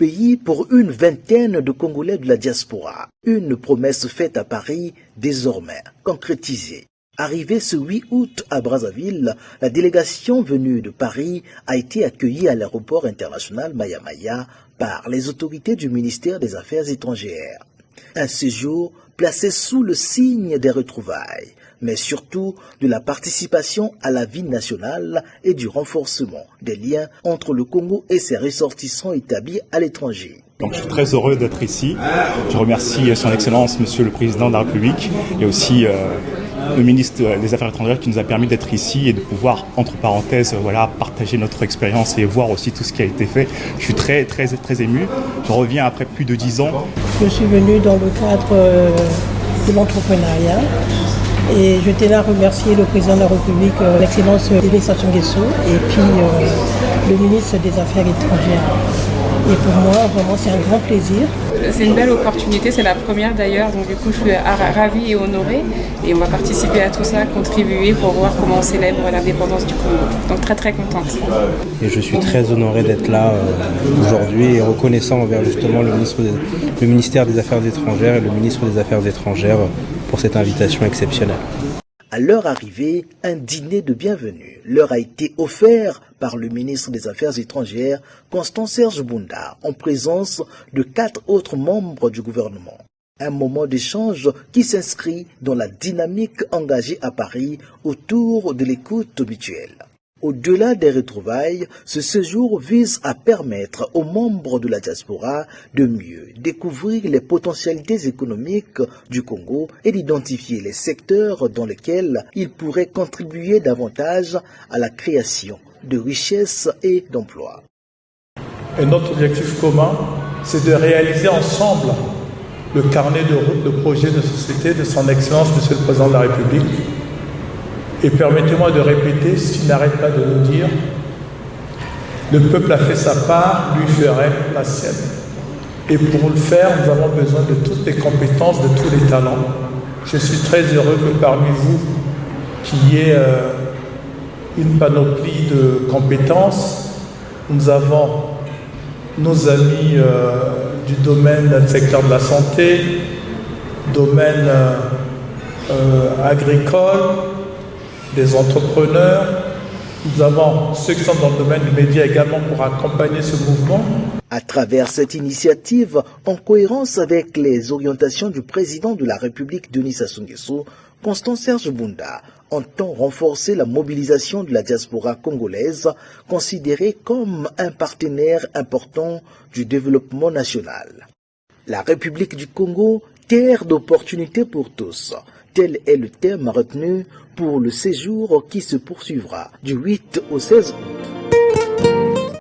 pays pour une vingtaine de Congolais de la diaspora. Une promesse faite à Paris, désormais concrétisée. Arrivée ce 8 août à Brazzaville, la délégation venue de Paris a été accueillie à l'aéroport international Maya Maya par les autorités du ministère des Affaires étrangères. Un séjour placé sous le signe des retrouvailles, mais surtout de la participation à la vie nationale et du renforcement des liens entre le Congo et ses ressortissants établis à l'étranger. Donc je suis très heureux d'être ici. Je remercie Son Excellence, Monsieur le Président de la République, et aussi le ministre des Affaires étrangères qui nous a permis d'être ici et de pouvoir, entre parenthèses, partager notre expérience et voir aussi tout ce qui a été fait. Je suis très ému. Je reviens après plus de 10 ans. Je suis venu dans le cadre de l'entrepreneuriat et je tenais à remercier le Président de la République, l'Excellence Denis Sassou Nguesso, et puis le ministre des Affaires étrangères. Et pour moi, vraiment, c'est un grand plaisir. C'est une belle opportunité, c'est la première d'ailleurs, donc du coup je suis ravie et honorée. Et on va participer à tout ça, contribuer pour voir comment on célèbre l'indépendance du Congo. Donc très contente. Et je suis très honoré d'être là aujourd'hui et reconnaissant envers justement le ministère des Affaires étrangères et le ministre des Affaires étrangères pour cette invitation exceptionnelle. À leur arrivée, un dîner de bienvenue leur a été offert par le ministre des Affaires étrangères, Constant Serge Bunda, en présence de 4 autres membres du gouvernement. Un moment d'échange qui s'inscrit dans la dynamique engagée à Paris autour de l'écoute mutuelle. Au-delà des retrouvailles, ce séjour vise à permettre aux membres de la diaspora de mieux découvrir les potentialités économiques du Congo et d'identifier les secteurs dans lesquels ils pourraient contribuer davantage à la création de richesses et d'emplois. Et notre objectif commun, c'est de réaliser ensemble le carnet de route de projet de société de Son Excellence, Monsieur le Président de la République. Et permettez-moi de répéter ce qu'il n'arrête pas de nous dire. Le peuple a fait sa part, lui ferait la sienne. Et pour le faire, nous avons besoin de toutes les compétences, de tous les talents. Je suis très heureux que parmi vous, qu'il y ait une panoplie de compétences. Nous avons nos amis du domaine du secteur de la santé, domaine agricole, des entrepreneurs. Nous avons ceux qui sont dans le domaine du média également pour accompagner ce mouvement. À travers cette initiative, en cohérence avec les orientations du président de la République Denis Sassou Nguesso, Constant Serge Bunda entend renforcer la mobilisation de la diaspora congolaise, considérée comme un partenaire important du développement national. La République du Congo, terre d'opportunités pour tous. Tel est le thème retenu pour le séjour qui se poursuivra du 8 au 16 août.